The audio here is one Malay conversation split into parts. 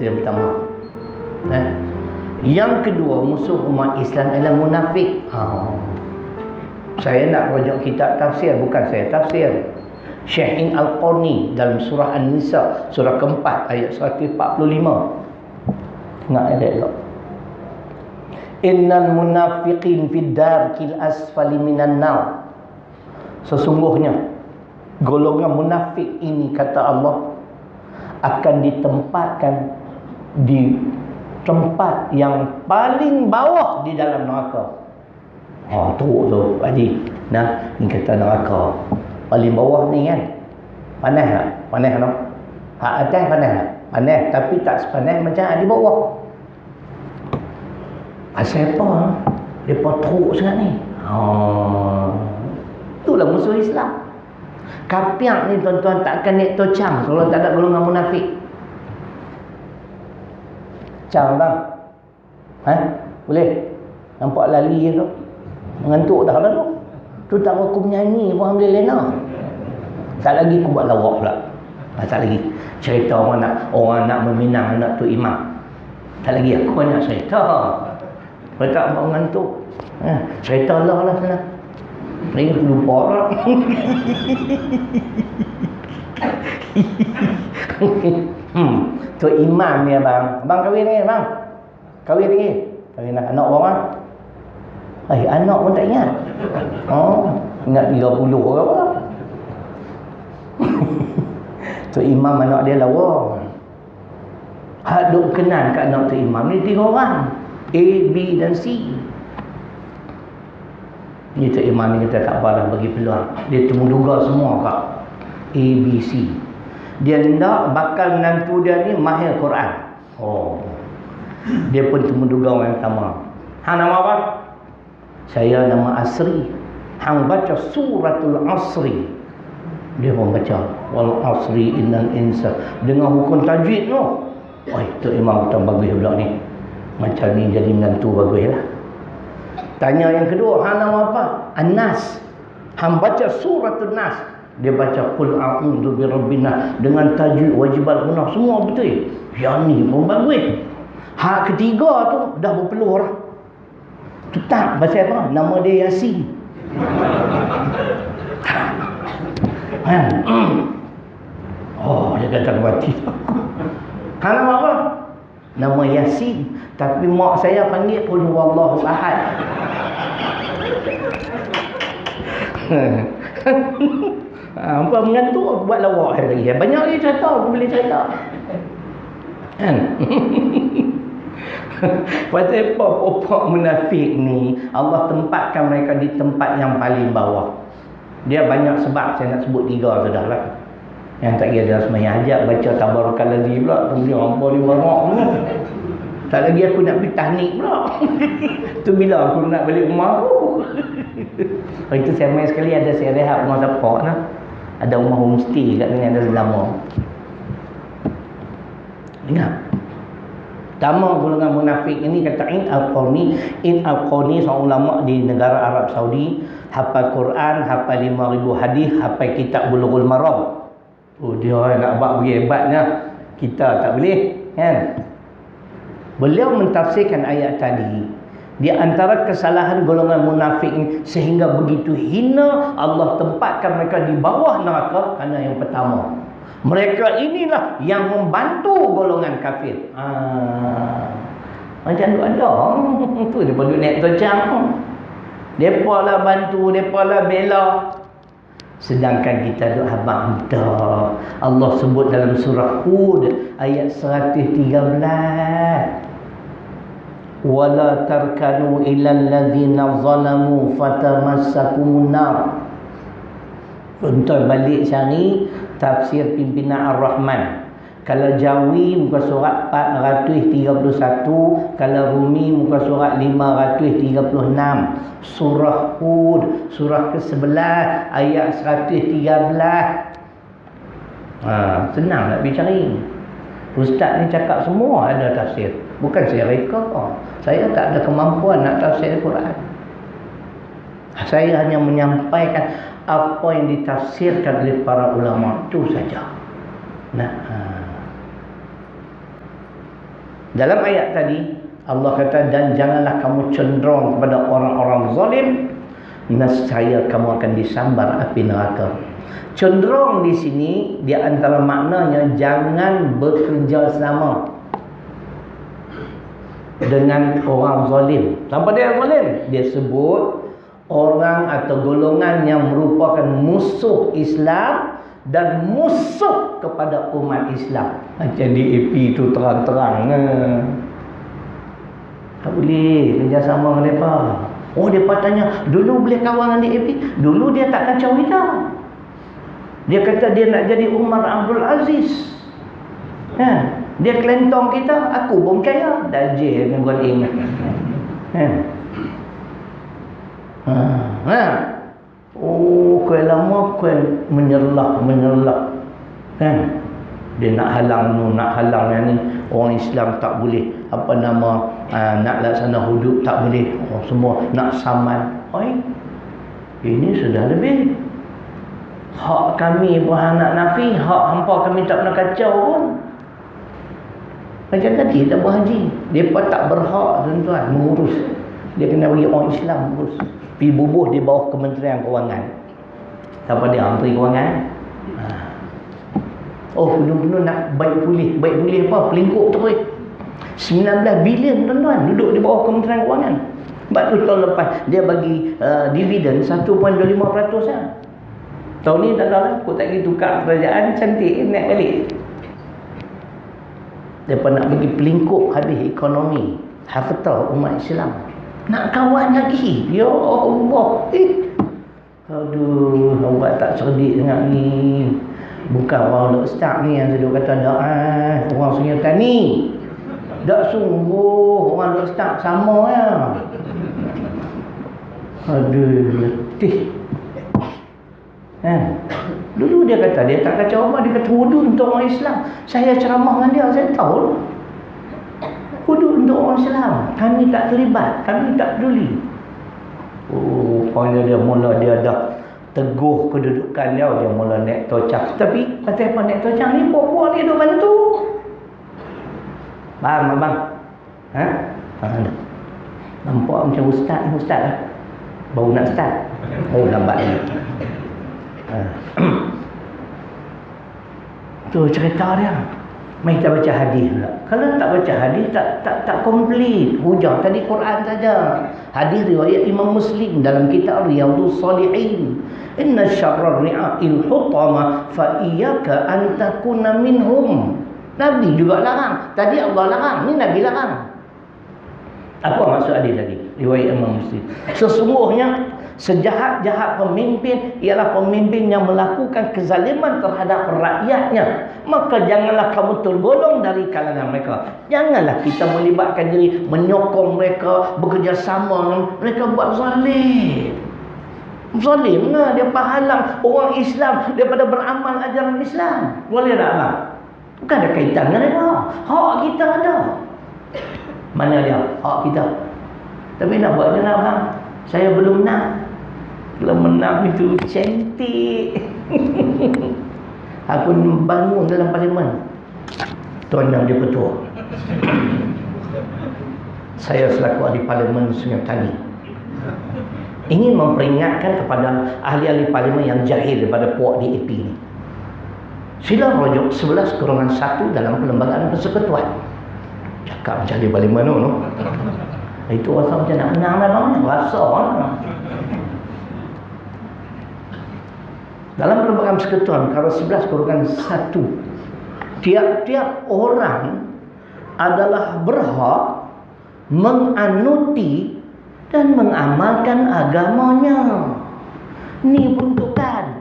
Itu yang pertama. Yang kedua, musuh umat Islam adalah munafik. Saya nak rujuk kitab tafsir, bukan saya tafsir. Syekh Al-Qarni dalam surah An-Nisa, surah keempat ayat 145. Ingat ayat tu. Innal munafiqin fid darkil asfali minan nar. Sesungguhnya golongan munafik ini, kata Allah, akan ditempatkan di tempat yang paling bawah di dalam neraka. Teruk tu Haji. Nah, ni kata neraka paling bawah ni kan. Panas tak? Panas tak? Hak atas panas tak? Panas, tapi tak sepanas macam di bawah. Asal apa? Mereka teruk sangat ni. Itulah musuh Islam. Kapiak ni tuan-tuan takkan naik tocang kalau tak ada golongan munafik. Cang bang. Boleh? Nampak lali je tu. Mengantuk dah lah tu. Tu tak aku menyanyi pun Alhamdulillah lena. Tak lagi aku buat lawak pula. Tak lagi. Cerita orang nak meminang anak tu imam. Tak lagi aku nak cerita. Kalau tak buat mengantuk. Cerita Allah lah sana. Ni lupa lah. Tu imam ni abang. Abang kahwin ni abang. Kahwin lagi. Kahwin anak orang. Anak pun tak ingat. Ingat 30 ke apa. Tu imam anak dia lawa. Hak duk kenal kat anak tu imam ni 3 orang. A, B dan C. Ni tu imam ni kata tak apalah, bagi peluang. Dia temuduga semua kat A, B, C. Dia nak bakal menantu dia ni mahir Quran. Dia pun temuduga orang yang pertama. Hang nama apa? Saya nama Asri. Hang baca suratul Asri. Dia pun baca wal asri innal insa dengan hukum tajwid tu. Tu imam kata bagus pula ni. Macam ni jadi menantu bagus lah. Tanya yang kedua, hang nama apa? An-Nas. Hang baca suratul Nas. Dia baca qul a'udzu birabbin nas dengan tajwid wajibat guna semua betul. Yang ni pun bagus. Hak ketiga tu dah berpeluh dah. Tetap pasal apa? Nama dia Yasin. Dia kata mati. Hang nama apa? Nama Yasin. Tapi mak saya panggil qul huwallahu ahad. Apa mengantuk aku buat lawak lagi. Banyak lagi cerita aku boleh cerita. Kan? Pasal apa pokok munafik ni Allah tempatkan mereka di tempat yang paling bawah. Dia banyak sebab, saya nak sebut 3 sudah lah. Yang tak kira dalam semayang hajat baca tabarakalladzi pula. Kemudian apa ni barak pula. Tak lagi aku nak pergi tahnik pula. Tu bila aku nak balik rumah aku. Itu saya main sekali ada saya rehat rumah support lah. Ada rumah homestay kat sini ada selama. Ingat. Pertama golongan munafik ini kata In Al-Qarni seorang ulama di negara Arab Saudi, hafal Quran, hafal 5,000 hadis, hafal kitab Bulughul Maram. Dia nak buat begitu hebatnya. Kita tak boleh, kan? Beliau mentafsirkan ayat tadi. Di antara kesalahan golongan munafik ini sehingga begitu hina Allah tempatkan mereka di bawah neraka kerana yang pertama, mereka inilah yang membantu golongan kafir. Macam tu ada. Tu dia perlu naik tocang. Depa lah bantu, depa lah bela. Sedangkan kita duk habaq dah. Allah sebut dalam surah Hud ayat 113. Wala tarkanu ilal ladzina zalamu fatamassakumun nar. Untuk balik cari tafsir pimpinan Ar-Rahman. Kalau Jawi muka surat 431, kalau Rumi muka surat 536. Surah Hud surah ke-11 ayat 113. Senang nak bicara. Ustaz ni cakap semua ada tafsir. Bukan saya reka. Saya tak ada kemampuan nak tafsir Al-Quran. Saya hanya menyampaikan apa yang ditafsirkan oleh para ulama itu saja. Dalam ayat tadi Allah kata, dan janganlah kamu cenderung kepada orang-orang zalim, nescaya kamu akan disambar api neraka. Cenderung di sini di antara maknanya jangan bekerja sama dengan orang zalim. Tanpa dia zalim, dia sebut orang atau golongan yang merupakan musuh Islam dan musuh kepada umat Islam. Macam DAP tu terang-terang. Tak boleh kerjasama dengan mereka. Oh, mereka tanya, dulu boleh kawan dengan DAP? Dulu dia tak kacau kita. Dia kata dia nak jadi Umar Abdul Aziz. Dia kelentong kita, aku pun percaya. Dajil dengan buat ingat. Oh, kuih lama, kuih menyerlah. Kan? Dia nak halang yang ni. Orang Islam tak boleh, nak laksana hudud tak boleh. Oh, semua nak saman. Ini sudah lebih. Hak kami bukan nak nafi, hak hampa kami tak pernah kacau pun. Macam tadi tak berhaji. Mereka tak berhak tuan-tuan mengurus. Dia kena bagi orang Islam mengurus. Pergi bubuh di bawah Kementerian Kewangan. Siapa dia? Menteri Kewangan. Oh, penuh-penuh nak baik pulih apa? Pelingkup terus. 19 bilion tuan-tuan duduk di bawah Kementerian Kewangan. Sebab tu tahun lepas dia bagi dividen 1.25% lah. Tahun ni tak tahu lah, aku tak pergi tukar kerajaan, cantik naik balik. Dia nak bagi pelingkup habis ekonomi harta umat Islam. Nak kawan lagi. Ya Allah. Aduh, awak tak cerdik sangat ni. Bukan orang ustaz ni yang duduk kata orang Sungai Petani. Tak sungguh orang ustaz sama ya. Aduh, letih. Dulu dia kata dia tak kacau apa, dia kata wudu untuk orang Islam. Saya ceramah dengan dia, saya tahu wudu untuk orang Islam. Kami tak terlibat, kami tak peduli. Oh, rupanya dia dah teguh kedudukan dia mula naik tocak. Tapi pasal apa naik tocak ni, puak-puak dia duk bantu. Faham abang? Nampak macam ustaz lah. Baru nak start. Oh, lambat ni. Tu cerita dia. Mari kita baca hadis pula. Kalau tak baca hadis tak komplit. Hujah tadi Quran saja. Hadis riwayat Imam Muslim dalam kitab Riyadhus Shalihin. Inna syarrar ri'a'il hutama fa iyyaka an takuna minhum. Nabi juga larang. Tadi Allah larang, ni Nabi larang. Apa maksud hadis tadi? Riwayat Imam Muslim. Sesungguhnya sejahat-jahat pemimpin ialah pemimpin yang melakukan kezaliman terhadap rakyatnya. Maka janganlah kamu tergolong dari kalangan mereka. Janganlah kita melibatkan diri, menyokong mereka, bekerjasama dengan mereka buat zalim. Zalim lah, dia halang orang Islam daripada beramal ajaran Islam. Boleh tak bang? Bukan ada kaitan dengan mereka. Hak kita ada. Mana dia? Hak kita. Tapi nak buat macam mana bang? Saya belum nak. Kalau menang itu cantik. Aku bangun dalam parlimen. Tuan yang dia ketua. Saya selaku ahli parlimen Sungai Petani ingin memperingatkan kepada ahli-ahli parlimen yang jahil daripada puak DAP ni. Sila rujuk 11/1 dalam Perlembagaan Persekutuan. Cakap macam ahli parlimen tu. Itu rasa macam nak menang lah bang. Rasa lah. Dalam Perlembagaan Persekutuan Perkara 11/1, tiap-tiap orang adalah berhak menganuti dan mengamalkan agamanya. Ni peruntukan.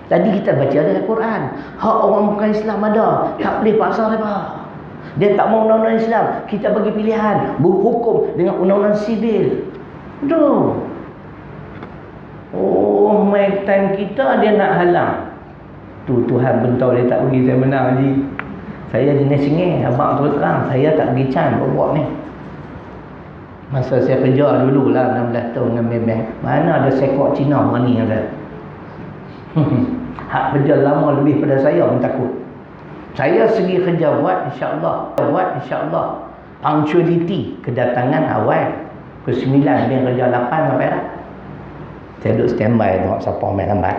Tadi kita baca dalam Quran, hak orang bukan Islam ada, tak boleh paksa mereka. Dia tak mau undang-undang Islam, kita bagi pilihan, berhukum dengan undang-undang sivil. Aduh. Oh, my time kita dia nak halang. Tu Tuhan bentau dia tak bagi saya menang lagi. Saya jenis sengih, abang terus terang, saya tak pergi can buat ni. Masa saya kerja dulu lah 16 tahun dengan Maybank, mana ada sekok Cina berani ada. Hak kerja lama lebih pada saya pun takut. Saya segi kerja buat insya-Allah. Punctuality, kedatangan awal. Pukul 9 dia kerja 8 sampai dah. Saya duduk standby tengok siapa main lambat.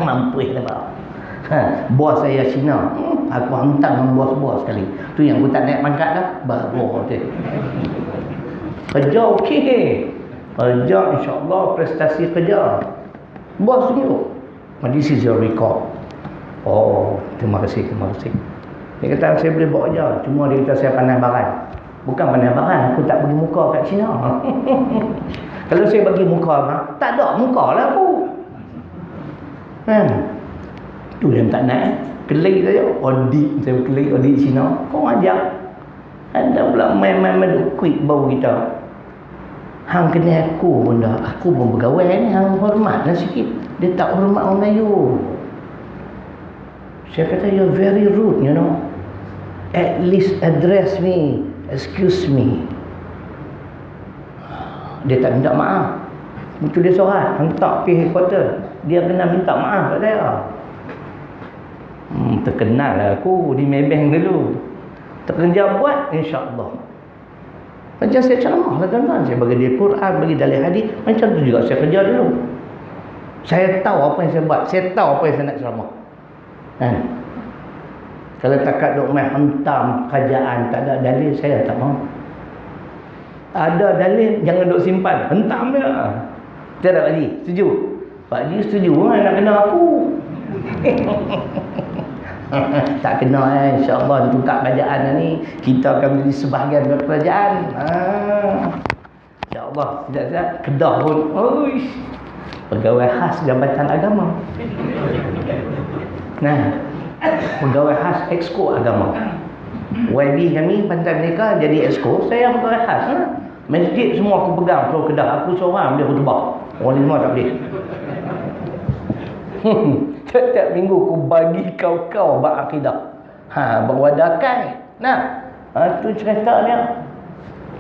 Mampus lah bang. Bos saya Cina. Aku hantar dengan bos-bos sekali. Tu yang aku tak naik pangkat dah. Baru dia. Kerja okey. Kerja insya-Allah, prestasi kerja. Bos tunjuk. This is your record. Oh, terima kasih. Dia kata saya boleh bawa je. Cuma dia kata saya pandai barang. Bukan pandai barang, aku tak bagi muka kat Cina. Kalau saya bagi muka, tak ada muka lah aku. Kan? Tu yang tak nak. Kelik saja. Saya audit Cina. Kau ajak. Ada pula main-main quick bau kita. Hang kena aku pun dah. Aku pun bergaul ni. Hang hormat lah sikit. Dia tak hormat orang Melayu. Saya kata, you're very rude, you know. At least address me. Excuse me. Dia tak minta maaf. Itu dia surat. Hantar pergi headquarter. Dia kena minta maaf kat saya. Terkenal lah aku di Maybank dulu. Terkerja buat, insya-Allah. Macam saya ceramah lah tuan-tuan. Saya bagi dia Quran, bagi dalil hadis. Macam tu juga saya kerja dulu. Saya tahu apa yang saya buat. Saya tahu apa yang saya nak ceramah. Kan? Kalau takat duk main hentam kerajaan, tak ada dalil, saya tak mahu. Ada dalil, jangan duk simpan. Hentam dia. Tidak Pak Haji, setuju? Pak Haji setuju nak kena aku. Tak kena insya-Allah tukar kerajaan ni. Kita akan menjadi sebahagian dari kerajaan. Insya-Allah, tidak Kedah pun. Oish. Pegawai khas Jabatan Agama. Nah, pegawai khas Exco Agama. YB kami Pantai Merdeka jadi Exco, saya pegawai khas. Masjid semua aku pegang. Kalau Kedah aku seorang dia khutbah. Orang lima tak boleh. Setiap minggu aku bagi kau berakidah. Berwadakai. Nah, tu cerita dia.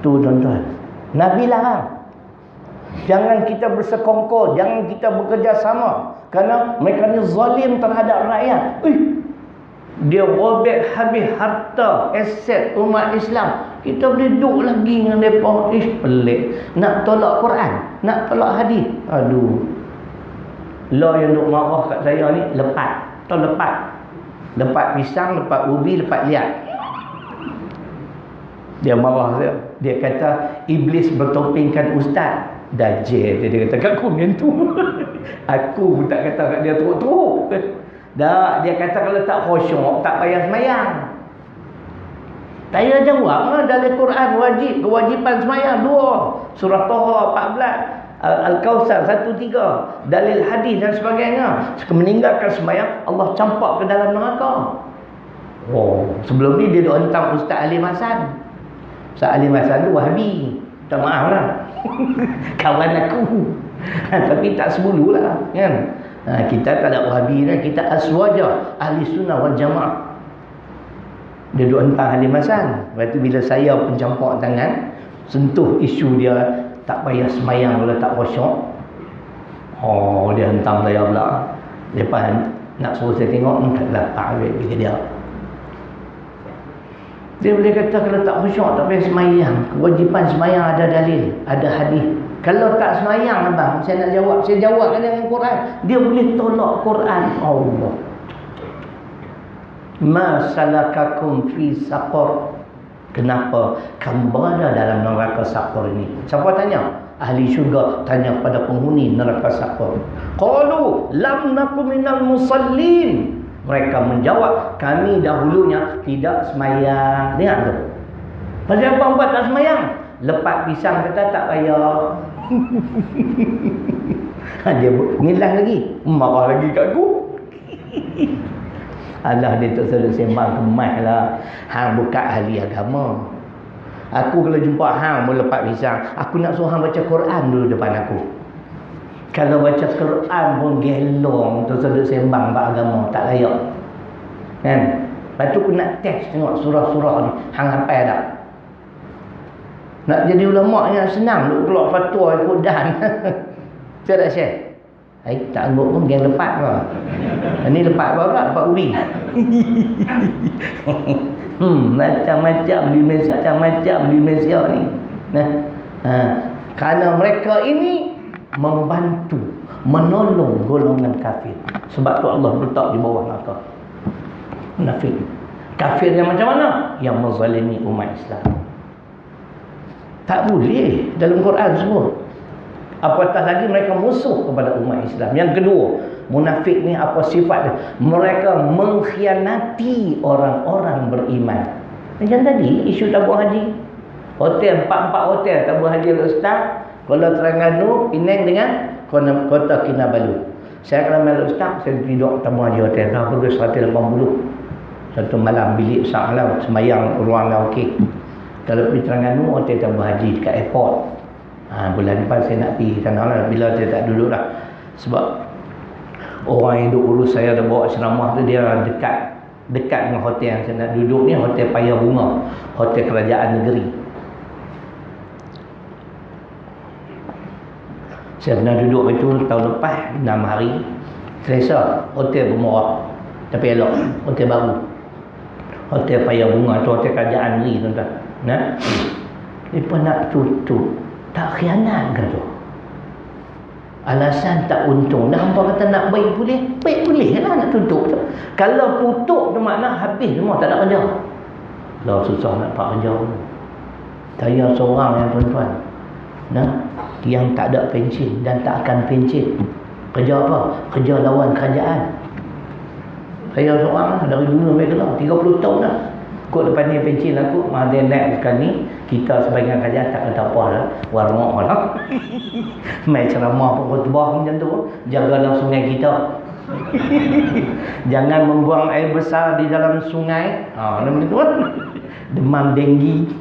Tu tuan-tuan. Nabi larang. Jangan kita bersekongkol, jangan kita bekerja sama. Kerana mereka ni zalim terhadap rakyat. Dia robek habis harta, aset umat Islam. Kita boleh duduk lagi dengan mereka. Pelik. Nak tolak Quran, nak tolak hadis. Aduh. Law yang duk marah kat saya ni, lepat. Tahu lepat? Lepat pisang, lepat ubi, lepat liat. Dia marah saya. Dia kata, iblis bertopengkan ustaz. Dajjal. Dia kata kat aku macam tu. Aku pun tak kata kat dia teruk-teruk. Dah, dia kata kalau tak khusyuk, tak payah semayang. Saya jawab, dalam Quran wajib, kewajipan semayang 2. Surah Taha 14. Al-Kawthar 1-3. Dalil hadis dan sebagainya. Meninggalkan semayang, Allah campak ke dalam neraka. Sebelum ni dia duk hentam Ustaz Alim Hassan. Ustaz Alim Hassan tu Wahabi. Tak maaf lah. Kawan aku. Tapi tak sebulu lah kan. Kita tak ada Wahabi lah. Kita aswaja Ahli Sunnah wal Jamaah. Dia duk hentam Alim Hassan. Lepas tu bila saya pencampak tangan, sentuh isu dia tak payah semayang kalau tak khusyuk. Dia hentam saya pula. Lepas nak suruh saya tengok, taklah Pak Awet pergi dia. Dia boleh kata kalau tak khusyuk tak payah semayang. Kewajipan semayang ada dalil, ada hadis. Kalau tak semayang abang, saya nak jawab. Saya jawab dengan Quran. Dia boleh tolak Quran. Allah. Ma salakakum fi saqar. Kenapa kamu berada dalam neraka saqar ini? Siapa tanya? Ahli syurga tanya pada penghuni neraka saqar. Qalu lam nakum minal musallin. Mereka menjawab, kami dahulunya tidak semayang. Dengar tu. Pasal apa buat tak semayang? Lepas pisang kata tak payah. Dia ngilang lagi. Marah lagi kat aku. Allah dia tak selalu sembang kemas lah. Hang bukan ahli agama. Aku kalau jumpa hang mau lepas pisang, aku nak suruh hang baca Quran dulu depan aku. Kalau baca Quran pun gelong, tu selalu sembang bab agama, tak layak. Kan? Lepas tu aku nak test tengok surah-surah ni. Hang hafal tak? Nak jadi ulama' yang senang, duk keluar fatwa ikut dan. Saya tak share. Tak anggap pun geng lepat lah. Ini lepat apa pula? Lepat uri. Macam-macam di Malaysia ni. Kerana mereka ini membantu, menolong golongan kafir. Sebab tu Allah letak di bawah neraka. Munafik. Kafir yang macam mana? Yang menzalimi umat Islam. Tak boleh dalam Quran sebut. Apatah lagi mereka musuh kepada umat Islam. Yang kedua, munafik ni apa sifat dia? Mereka mengkhianati orang-orang beriman. Macam tadi isu tabung haji. Hotel 4 hotel tabung haji Ustaz. Kuala Terengganu, Penang dengan Kota Kinabalu. Saya kalau malam Ustaz, saya tidur tabung haji hotel. Dah harga 180. Satu malam bilik besar lah, sembayang ruang lah okey. Kalau pergi Terengganu, hotel tabung haji dekat airport. Bulan depan saya nak pergi sana lah, bila saya tak duduk lah. Sebab orang yang duk urus saya dah bawa ceramah tu, dia dekat dengan hotel yang saya nak duduk ni, Hotel Paya Bunga, hotel kerajaan negeri. Saya pernah duduk itu tahun lepas 6 hari. Selesa, hotel bermurah tapi elok, hotel baru, Hotel Paya Bunga tu hotel kerajaan negeri tuan-tuan. Mereka nak tutup. Tak khianat ke tu? Alasan tak untung. Dah hampa kata nak baik boleh? Baik boleh lah nak tutup tu. Kalau tutup tu makna habis semua, tak ada kerja. Lah susah nak dapat kerja. Saya seorang yang tuan-tuan, yang tak ada pencen dan tak akan pencen. Kerja apa? Kerja lawan kerajaan. Saya seorang lah, dari dulu sampai kelar 30 tahun dah. Kok depan ni pencen aku, dia naik sekarang ni, kita sebagai kerajaan tak kata apa lah, warna lah. Main ceramah pun khutbah macam tu, jagalah sungai kita. Jangan membuang air besar di dalam sungai. Nama tu demam denggi.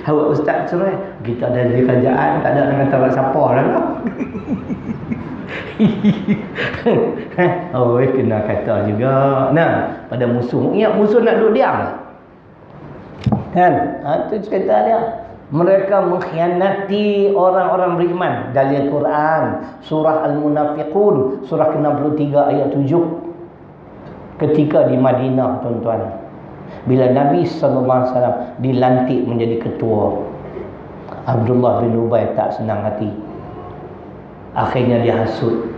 Awak ustaz suruh kita ada di kerajaan, tak ada nak kata siapa lah. Kena kata juga. Pada musuh. Ingat musuh nak duduk diam kan? Itu cerita dia. Mereka mengkhianati orang-orang beriman. Dalil Quran, surah Al-Munafiqun, surah ke-63 ayat 7. Ketika di Madinah tuan-tuan, bila Nabi SAW dilantik menjadi ketua, Abdullah bin Ubay tak senang hati. Akhirnya dia hasut.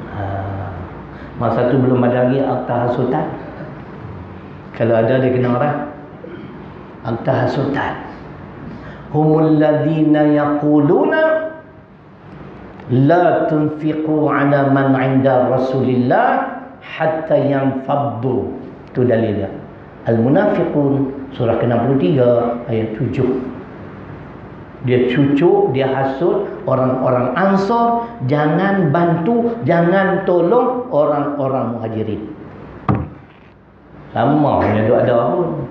Masa tu belum ada lagi akta hasutan. Kalau ada dia kena marah. Akta hasutan. Humul ladzina yaquluna la tunfiqu ala man 'inda Rasulillah hatta yanfaddu. Itu dalilnya. Al-Munafiqun surah ke-63 ayat 7. Dia cucuk, dia hasut orang-orang Ansar, jangan bantu, jangan tolong orang-orang Muhajirin. Sama hanya ada pun.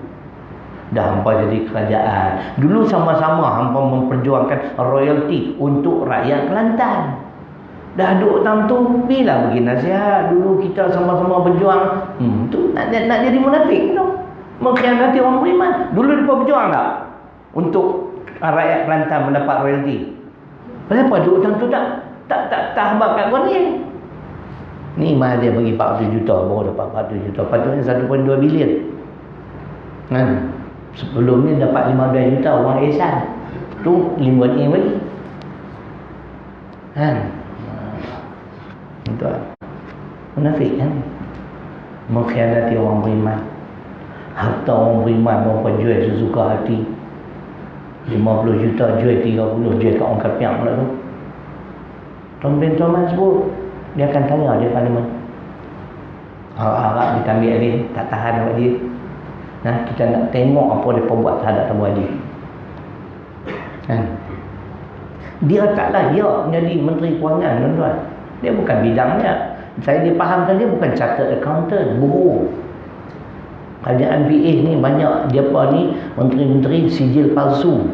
Dah hampa jadi kerajaan. Dulu sama-sama hampa memperjuangkan royalty untuk rakyat Kelantan. Dah duduk tam tu, bila bagi nasihat. Dulu kita sama-sama berjuang. Tu nak jadi munafik tu. Mengkhianati orang beriman. Dulu mereka berjuang tak untuk rakyat Kelantan mendapat royalty? Kenapa duduk tam tu tak habaq kat kau ni? Ni Mahathir bagi 40 juta, baru dapat 40 juta. Patutnya 1.2 bilion. Sebelum ni dapat 15 juta orang ihsan. Tu 5 ni bagi. Tuan. Munafik kan? Mengkhianati orang beriman. Harta orang beriman mereka jual sesuka hati. 50 juta jual 30, jual kat orang kapiak pula tu. Tuan bin Tuan sebut, dia akan tanya dia parlimen. Harap kita ambil dia, tak tahan awak dia. Kita nak tengok apa dia buat terhadap Abu Haji. Dia tak layak menjadi Menteri Kewangan, tuan-tuan. Dia bukan bidangnya. Saya dipahamkan dia bukan chartered accountant, bohong. Kerajaan PA ni banyak dia apa ni, menteri-menteri sijil palsu.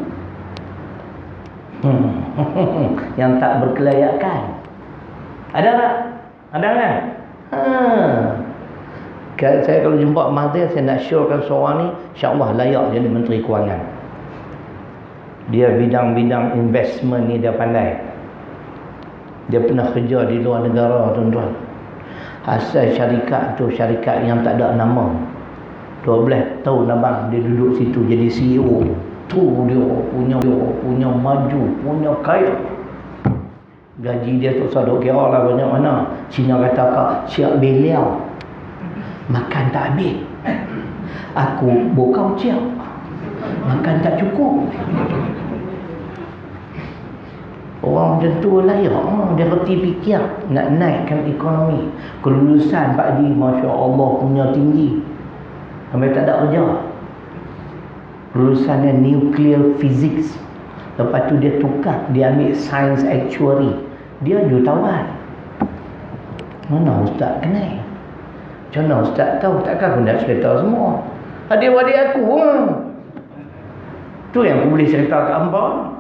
Yang tak berkelayakan. Ada tak? Ada kan? Saya kalau jumpa Mahathir, saya nak syorkan seorang ni insya-Allah layak jadi Menteri Kewangan. Dia bidang-bidang investment ni dia pandai. Dia pernah kerja di luar negara, tuan-tuan. Asal syarikat tu syarikat yang tak ada nama. 12 tahun abang dia duduk situ jadi CEO. Tu dia punya maju, punya kaya. Gaji dia tu saya duk kira lah banyak mana. Cina kata kak, siap beliau. Makan tak habis. Aku bokau siap. Makan tak cukup. Orang macam tu layak. Dia reti fikir nak naikkan ekonomi. Kelulusan Pak Di, Masya Allah, punya tinggi. Sampai tak ada kerja. Kelulusannya nuclear physics. Lepas tu dia tukar, dia ambil science actuary. Dia jutawan. Mana ustaz kenal? Macam mana ustaz tahu? Takkan aku nak cerita semua. Adik-adik aku tu yang aku boleh cerita kat hamba.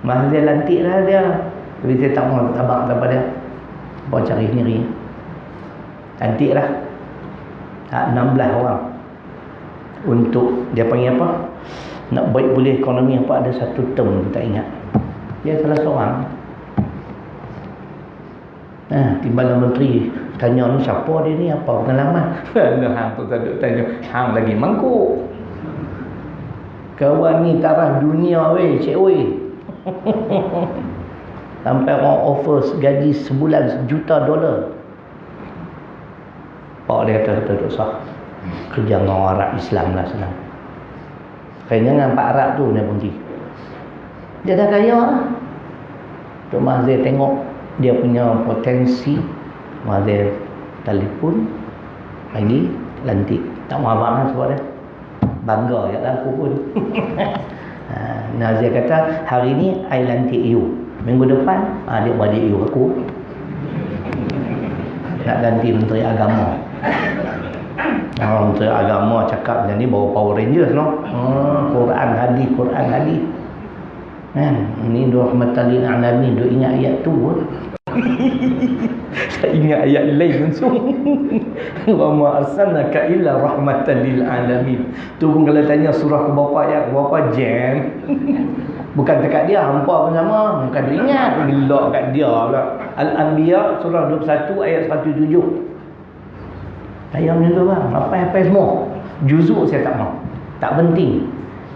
Masa dia lantik lah dia. Tapi saya tak mahu tabak daripada dia. Bawa cari sendiri. Lantik lah. 16 orang. Untuk, dia panggil apa? Nak baik boleh ekonomi apa, ada satu term, tak ingat. Dia salah seorang. Timbalan menteri tanya ni siapa dia ni, apa pengalaman. Hang tu tak tanya. Hang lagi mangkuk. Kawan ni taraf dunia weh, cik weh. Sampai orang offer gaji sebulan $1 juta. Pak dia kata tak sah. Kerja dengan orang Arab Islam lah senang. Kayaknya dengan Pak Arab tu dia berhenti. Dia dah kaya lah. Tok Mahzir tengok dia punya potensi. Mahzir telefon lagi lantik. Tak mahu abang lah sebab dia bangga kat aku pun. Nazir kata hari ni I lantik you, minggu depan dia balik you aku nak ganti Menteri Agama. Menteri Agama cakap macam ni bawa Power Rangers no. Quran hadis kan, ni rahmatan lil alamin. Duk ingat ayat tu pun. Saya ingat ayat lain langsung. Wa ma arsalnaka illa rahmatan lil alamin. Tu pun kalau tanya surah ke bapa ayat ke bapa jam. Bukan dekat dia, hampa pun sama. Bukan dia ingat, gelak kat dia pula. Al-Anbiya surah 21 ayat 107. Saya macam tu bang, apa semua. Juzuk saya tak mahu. Tak penting.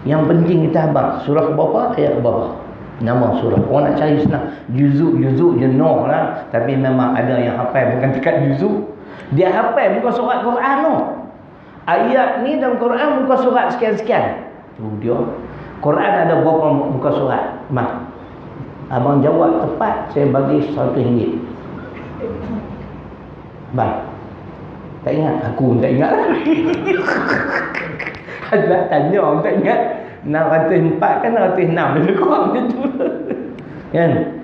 Yang penting kita abang surah ke bapa ayat ke bapa. Nama surah. Orang nak cari senang. Juzuk jenuh lah. Tapi memang ada yang hafal bukan dekat juzuk. Dia hafal bukan surat Quran tu. Ayat ni dalam Quran bukan surat sekian-sekian. Tu dia. Quran ada berapa muka surat? Mak. Abang jawab tepat, saya bagi RM100. Bang. Tak ingat? Aku pun tak ingat. Ada tanya orang tak ingat. 604 kan 606 lebih kurang macam tu. Kan?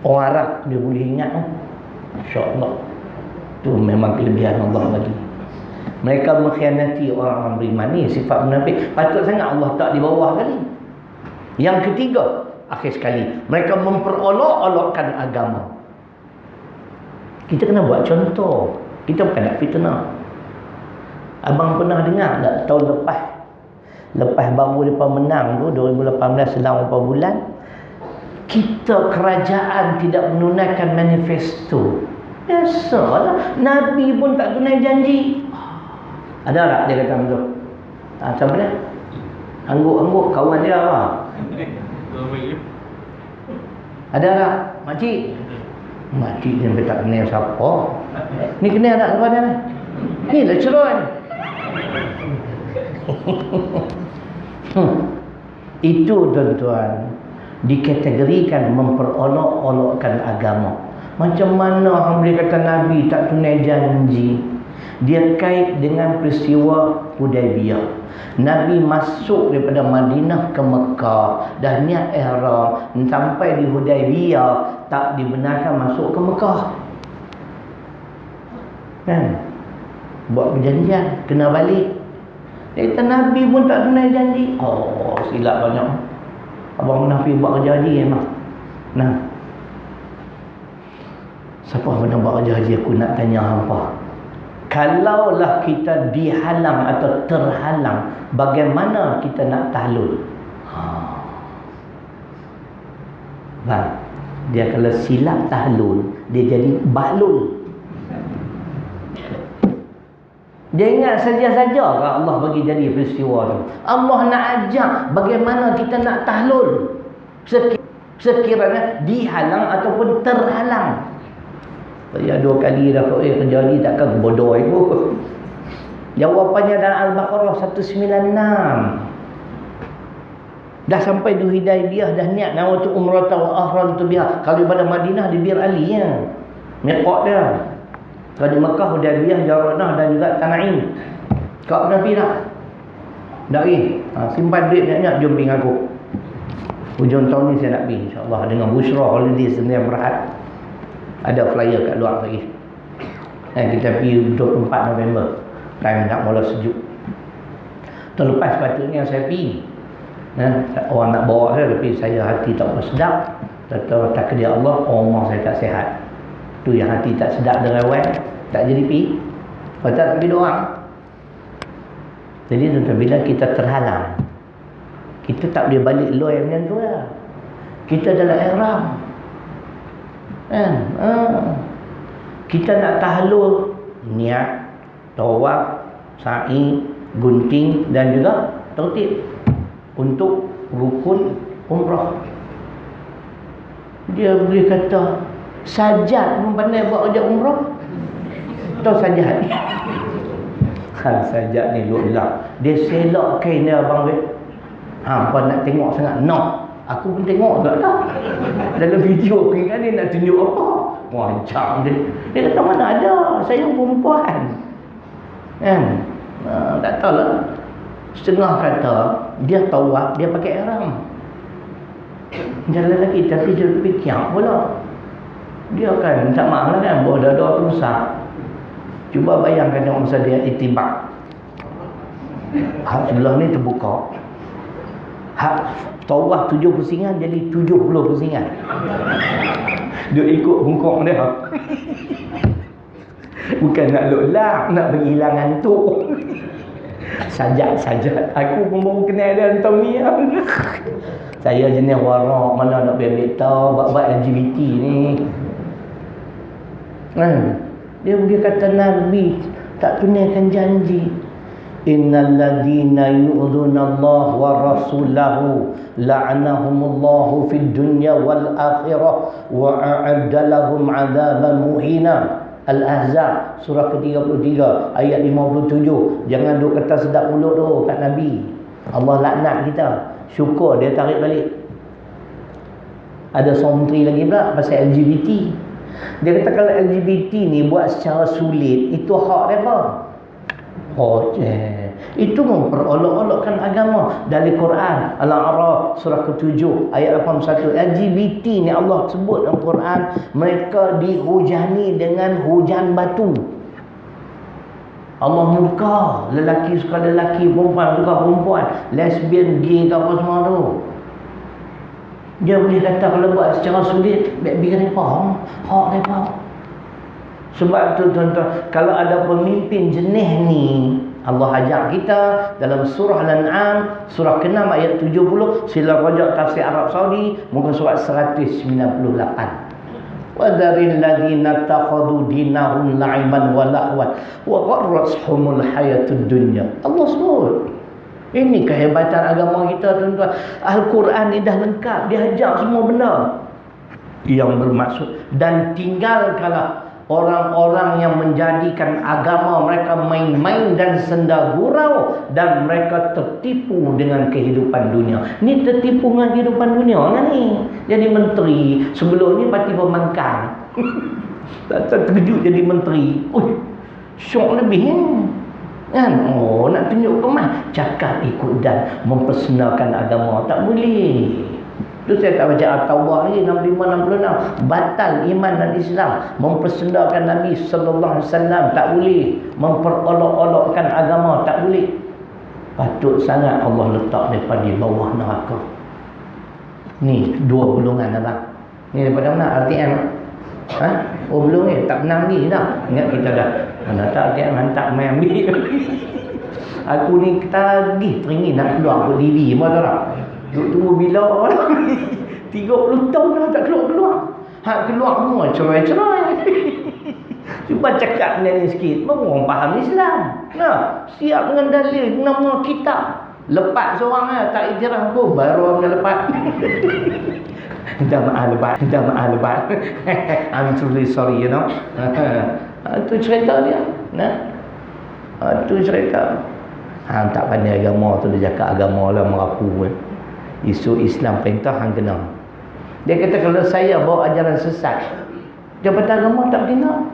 Orang Arab dia boleh ingat. Insya-Allah. Tu memang kelebihan Allah bagi. Mereka mengkhianati orang-orang beriman ni, sifat munafik. Patut sangat Allah tak di bawah kali. Yang ketiga, akhir sekali, mereka memperolok-olokkan agama. Kita kena buat contoh. Kita bukan nak fitnah. Abang pernah dengar tak tahun lepas baru lepas menang tu 2018 selang beberapa bulan, kita kerajaan tidak menunaikan manifesto. Biasalah, Nabi pun tak tunai janji. Ada tak dia kata macam tu? Siapa dia? Angguk kawan dia apa? Ada tak? Makcik? Makcik dia sampai tak kenal siapa. Ni kenal tak siapa dia? Ni lecturer. Itu tuan-tuan dikategorikan memperolok-olokkan agama. Macam mana orang boleh kata Nabi tak tunai janji? Dia kait dengan peristiwa Hudaibiyah. Nabi masuk daripada Madinah ke Mekah, dah niat ihram, sampai di Hudaibiyah tak dibenarkan masuk ke Mekah. Kan? Buat perjanjian, kena balik. Dia kata Nabi pun tak tunai janji. Oh, silap banyak. Abang Nabi buat kerja haji memang. Nah. Siapa pernah buat kerja haji, aku nak tanya hampa. Kalaulah kita dihalang atau terhalang, bagaimana kita nak tahlul? Bang, Dia kalau silap tahlul, dia jadi bahlul. Dia ingat saja-saja ke Allah bagi jadi peristiwa tu. Allah nak ajak bagaimana kita nak tahlul sekiranya dihalang ataupun terhalang. Saya 2 kali dah kerja ni, takkan bodoh itu. Jawapannya dalam Al-Baqarah 196. Dah sampai di Hudaybiyah, dah niat nawaitu umrah wa ahramtu biha. Kalau pada Madinah di Bir Ali ya. Miqat dia. Kalau di Mekah Hudaybiyah, Jaranah dan juga Tan'im. Kau pernah pergi tak? Dah pergi. Simpan duit niat-niat, jom pergi aku. Hujung tahun ni saya nak pergi insya-Allah dengan Bushra Holiday Sdn Bhd. Ada flyer kat luar lagi. Kita pergi 24 November. Time nak mula sejuk. Terlepas sepatutnya saya pergi. Orang nak bawa saya, tapi saya hati tak bersedap. Tak dia Allah, rumah saya tak sihat. Tu yang hati tak sedap derewet, tak jadi pergi. Kalau tak pergi doang. Jadi tuan-tuan, bila kita terhalang, kita tak boleh balik loy macam tu lah. Kita dalam ihram. Kita nak tahlul, niat, tawaf, sa'i, gunting dan juga tertib untuk rukun umrah. Dia boleh kata sajad pun pandai buat kerja umrah. Tahu sajad ni? Sajad ni luar. Dia selak kain dia abang weh. Apa nak tengok sangat? No. Aku pun tengok tak tahu. Dalam video aku ingat dia nak tunjuk apa. Wancang dia. Dia kata mana ada, saya perempuan. Tak tahulah. Setengah kata dia tawaf, dia pakai ihram. Jalan lagi, tapi dia fikir pula. Dia kan tak maaf lah kan, bawa dada rusak. Cuba bayangkan tengok masa dia itibak. Hak sebelah ni terbuka. Hak tawaf 7 pusingan jadi 70 pusingan. Dia ikut bungkuk dia. Bukan nak lolak, nak berhilang ngantuk. Sajak. Aku pun baru kenal dia tahun ni. Saya jenis warak, mana nak ambil tahu bab-bab LGBT ni. Dia boleh kata Nabi tak tunaikan janji. Innal ladzina yu'dhuna Allah wa rasulahu la'anahumullahu fid dunya wal akhirah wa a'adda lahum 'adzaban muhina. Al-Ahzab surah ke-33 ayat 57. Jangan duk kata sedap mulut tu kat Nabi. Allah laknat kita. Syukur dia tarik balik. Ada sontri lagi pula pasal LGBT. Dia kata kalau LGBT ni buat secara sulit, itu hak mereka. Itu memperolok-olokkan agama. Dari Quran Al-A'raf surah ke-7 ayat 81. LGBT ni Allah sebut dalam Quran, mereka dihujani dengan hujan batu. Allah muka lelaki suka lelaki, perempuan suka perempuan, lesbian, gay ke apa semua tu. Dia boleh kata kalau buat secara sulit, biar mereka hak mereka. Sebab tu tuan-tuan, kalau ada pemimpin jenis ni, Allah ajak kita dalam surah Al-An'am surah ke-6 ayat 70. Sila rajak tafsir Arab Saudi muka surat 198. Wa dzaril ladzina takhadhu dinahum la'iban wa lahwan wa gharratuhumul hayatud dunya. Allah sebut. Ini kehebatan agama kita tuan-tuan. Al-Quran ni dah lengkap, dia ajak semua benda yang bermaksud. Dan tinggalkanlah orang-orang yang menjadikan agama mereka main-main dan senda gurau, dan mereka tertipu dengan kehidupan dunia. Ni tertipu dengan kehidupan dunia kan ni. Jadi menteri, sebelum ni parti pembangkang. Tak terkejut jadi menteri. Syok lebih kan. Nak tunjuk ke mana? Cakap ikut dan mempersenalkan agama tak boleh. Tu saya tak baca At-Taubah lagi 65-66. Batal iman dan Islam. Mempersendakan Nabi sallallahu alaihi wasallam tak boleh. Memperolok-olokkan agama tak boleh. Patut sangat Allah letak daripada di bawah neraka. Ni 2 gulungan abang. Ni daripada mana? RTM. Belum ni. Tak pernah ni dah. Ingat kita dah. Mana tak RTM hantar main ambil. Aku ni tagih teringin nak keluar ke TV. Mana tak? Tunggu bila 30 tahun dah tak keluar-keluar. Hak keluar semua cerai-cerai. Cuba cakap dengan ni sikit, baru orang faham Islam. Nah, siap dengan dalil nama kitab. Lepas seorang lah, tak iktiraf pun baru orang lepas. Dah maaf lepas. I'm truly sorry, you know. Itu cerita dia. Nah, itu cerita. Hang tak pandai agama tu, dia cakap agama lah merapu. Isu Islam perintah hang kena. Dia kata kalau saya bawa ajaran sesat, jabatan agama tak kena.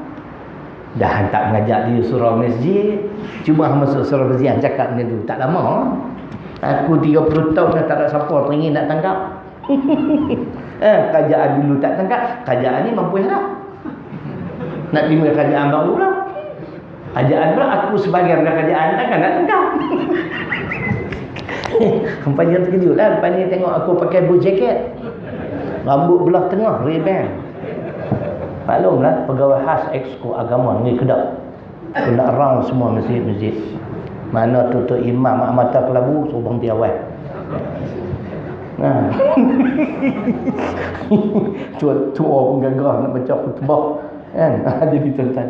Dah hang tak mengajak dia surau masjid. Cuma hang masuk surau masjid, hang cakap benda tu. Tak lama. Aku 30 tahun dah tak ada siapa teringin nak tangkap. Kerajaan dulu tak tangkap, kerajaan ni mampu lah. Nak terima kerajaan baru pula. Kerajaan pula aku sebagai kerajaan takkan nak tangkap. Sampai dia terkejut lah. Lepas ni tengok aku pakai boot jacket, rambut belah tengah, Ray-Ban. Maklumlah pegawai khas Exco Agama ni Kedah. Aku nak round semua masjid-masjid. Mana tutup imam mata kelabu, suruh berhenti awal. Tua pun gagah nak baca khutbah kan. Jadi tuan-tuan,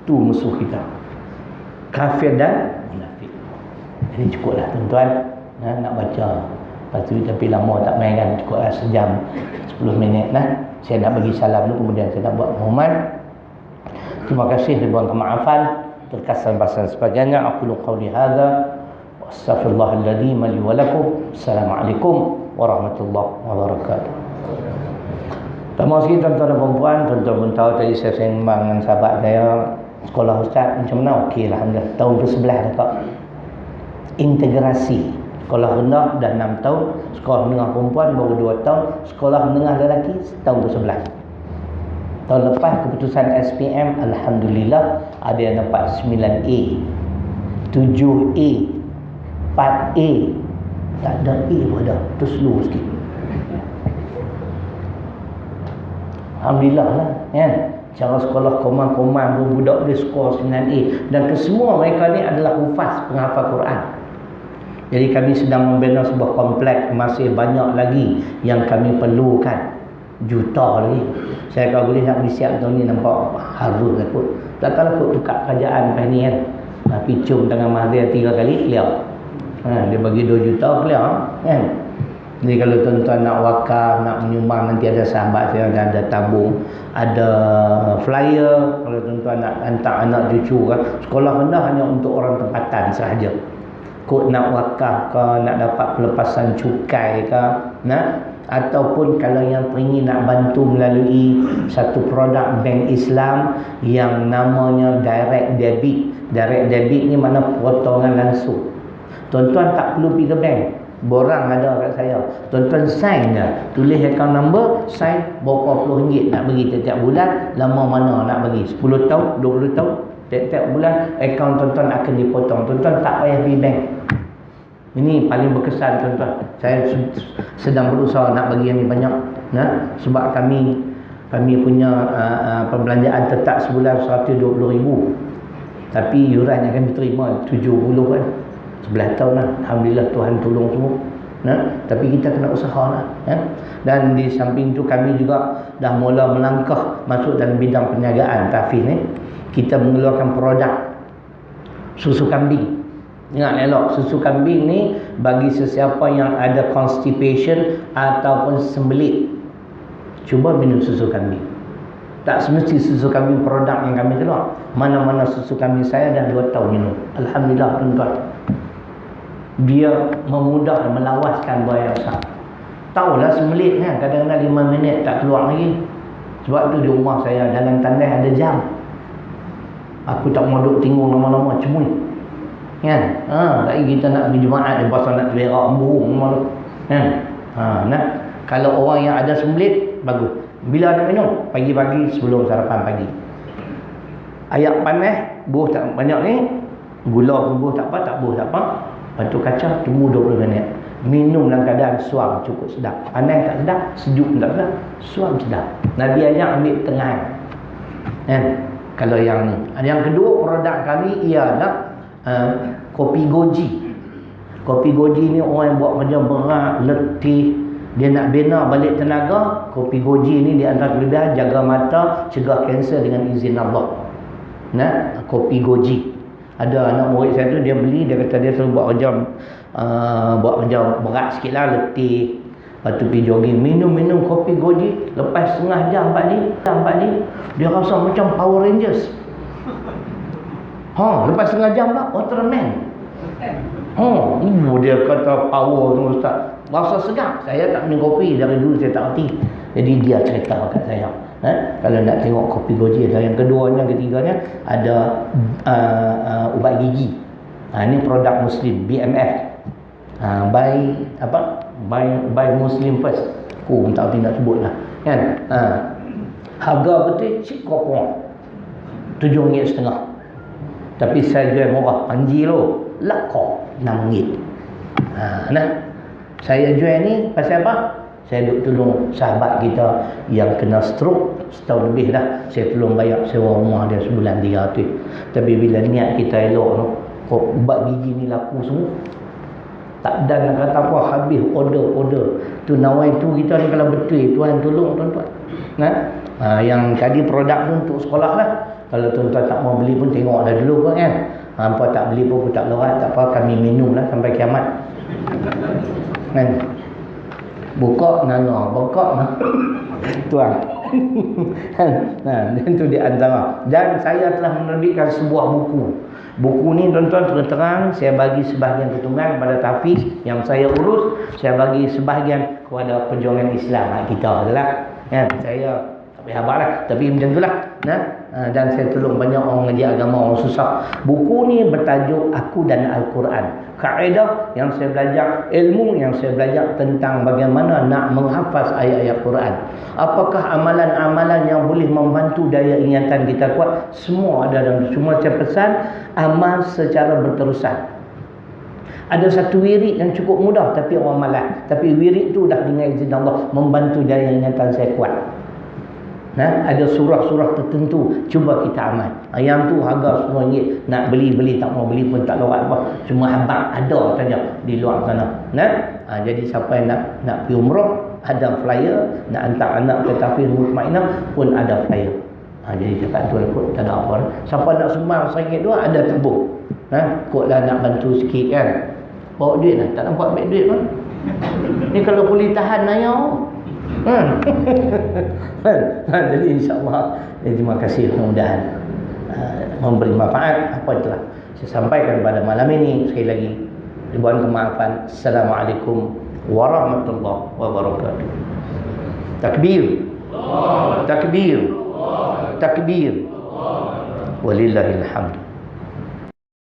tu musuh kita, kafir dan munafik. Jadi cukuplah tuan-tuan, nak baca. Lepas tu tapi lama tak main kan, cukuplah sejam 10 minit lah. Saya nak bagi salam dulu, kemudian saya nak buat pengumuman. Terima kasih, ribuan kemaafan, terkesan-kesan sebagainya. Aqulu qawli hadza wa astaghfirullahal-adzim li wa lakum. Assalamualaikum warahmatullahi wabarakatuh. Terima kasih tuan-tuan dan puan-puan. Tuan-tuan pun tahu tadi saya sembang dengan sahabat saya, sekolah ustaz macam mana? Okey lah, alhamdulillah. Tahun ke-11 dah tak. Integrasi. Sekolah rendah dah 6 tahun, sekolah menengah perempuan baru 2 tahun, sekolah menengah lelaki tahun ke-11. Tahun lepas keputusan SPM, alhamdulillah ada yang dapat 9A, 7A, 4A. Tak ada A pun dah, tu slow sikit. Alhamdulillah lah kan. Cara sekolah komand-komand pun budak dia skor 9A. Dan kesemua mereka ni adalah hufaz, penghafal Quran. Jadi kami sedang membina sebuah kompleks, masih banyak lagi yang kami perlukan, juta lagi. Saya kalau boleh nak bersiap tahun ni, nampak harus lah kot. Takkanlah kot tukar kerajaan lepas ni kan. Picum tangan Mahathir 3 kali clear. Dia bagi 2 juta clear kan. Jadi kalau tuan-tuan nak wakaf, nak menyumbang, nanti ada sahabat saya yang ada tabung, ada flyer. Kalau tuan-tuan nak hantar anak cucu kan, sekolah rendah hanya untuk orang tempatan sahaja. Kod nak wakaf ke, nak dapat pelepasan cukai ke, ataupun kalau yang teringin nak bantu melalui satu produk bank Islam yang namanya direct debit. Direct debit ni mana potongan langsung. Tuan-tuan tak perlu pergi ke bank, borang ada kat saya. Tuan-tuan sign je, tulis account number, sign berapa puluh ringgit nak bagi setiap bulan, lama mana nak bagi, 10 tahun, 20 tahun, tiap-tiap bulan akaun tuan-tuan akan dipotong. Tuan-tuan tak payah pergi bank. Ini paling berkesan tuan-tuan. Saya sedang berusaha nak bagi yang banyak, sebab kami punya perbelanjaan tetap sebulan 120,000. Tapi yuran yang kami terima 70 kan. 11 tahun lah. Alhamdulillah Tuhan tolong semua. Tapi kita kena usaha lah. Dan di samping tu kami juga dah mula melangkah masuk dalam bidang perniagaan Tafiz ni. Kita mengeluarkan produk susu kambing. Ingat elok, susu kambing ni bagi sesiapa yang ada constipation ataupun sembelit, cuba minum susu kambing. Tak semesti susu kambing produk yang kami keluar. Mana-mana susu kambing saya dah 2 tahun minum. Alhamdulillah tuan-tuan. Dia memudah melawaskan buaya besar. Tahulah sembelit kan, kadang-kadang 5 minit tak keluar lagi. Sebab tu di rumah saya dalam tandas ada jam. Aku tak mau duduk tengok lama-lama, cemui. Kan? Lagi kita nak pergi Jumaat, dia pasal nak berak burung malu. Kan? Kalau orang yang ada sembelit, bagus. Bila nak minum? Pagi-pagi sebelum sarapan pagi. Ayak panas, buah tak banyak ni. Gula pun buah tak apa, tak buah tak apa. Lepas tu kacang, tunggu 20 minit. Minum dalam keadaan suam cukup sedap. Panas tak sedap, sejuk tak sedap, suam sedap. Nabi ajak ambil tengah. Kan? Kalau yang ni. Yang kedua produk kami ialah kopi goji. Kopi goji ni orang yang buat kerja berat, letih, Dia nak bina balik tenaga. Kopi Goji ni di antara kelebihan, jaga mata, cegah kanser dengan izin Allah. Nah, kopi Goji. Ada anak murid saya tu, dia beli, dia kata dia selalu buat kerja berat sikit lah, letih. Lepas tu pergi jogging, minum kopi Goji. Lepas setengah jam ni, dia rasa macam Power Rangers. Lepas setengah jam lah, Ultraman. Dia kata power tu ustaz. Rasa sedap. Saya tak minum kopi dari dulu, saya tak erti. Jadi dia cerita kat saya. Kalau nak tengok kopi Goji ada. Yang keduanya, ketiganya ada ubat gigi. Ini produk Muslim, BMF. By Muslim First. Aku tak erti nak sebut lah. Kan? Harga betul cik kopong RM7.5. Tapi saya jual murah. Panji lo lakor RM6. Nah, saya jual ni pasal apa? Saya duk tolong sahabat kita yang kena stroke setahun lebih dah. Saya tolong bayar sewa rumah dia sebulan 300. Tapi bila niat kita elok tu, kok ubat gigi ni laku semua. Tak ada nak kata apa, habis order. Tu nawai tu kita ni kalau betul, Tuhan tolong tuan-tuan. Yang tadi produk tu untuk sekolah lah. Kalau tuan-tuan tak mau beli pun tengok dah dulu pun kan. Hampa tak beli pun tak lorat, tak apa, kami minum lah sampai kiamat. Kan? Buka nana, tuan. Dan itu di antara. Dan saya telah menerbitkan sebuah buku. Buku ni tuan-tuan terang saya bagi sebahagian ketungan kepada Tafiz yang saya urus, saya bagi sebahagian kepada perjuangan Islam kita adalah. Kan? Saya habar lah, tapi macam itulah. Dan saya tolong banyak orang ngaji agama, orang susah. Buku ni bertajuk Aku dan Al-Quran. Kaedah yang saya belajar, ilmu yang saya belajar tentang bagaimana nak menghafaz ayat-ayat Quran. Apakah amalan-amalan yang boleh membantu daya ingatan kita kuat? Semua ada dalam. Cuma saya pesan amal secara berterusan. Ada satu wirid yang cukup mudah tapi orang malas. Tapi wirid tu dah dengan izin Allah membantu daya ingatan saya kuat. Ada surah-surah tertentu cuba kita amal. Yang tu harga RM10. Nak beli, tak mau beli pun tak lorat apa. Cuma habang ada saja di luar sana. Jadi siapa yang nak pergi umrah, ada flyer. Nak hantar anak ke Tafiz Mutmainah pun ada flyer. Jadi cakap tu kot, tak ada apa. Siapa nak sumbang RM1 ada tebuk. Kotlah nak bantu sikit kan. Bawa duit lah, tak nampak ambil duit pun. Ni kalau boleh tahan ayah. Jadi insyaAllah, terima kasih, mudah-mudahan memberi manfaat apa yang telah saya sampaikan pada malam ini. Sekali lagi ribuan kemaafan. Assalamualaikum warahmatullahi wabarakatuh. Takbir, takbir, takbir, walillahilhamd.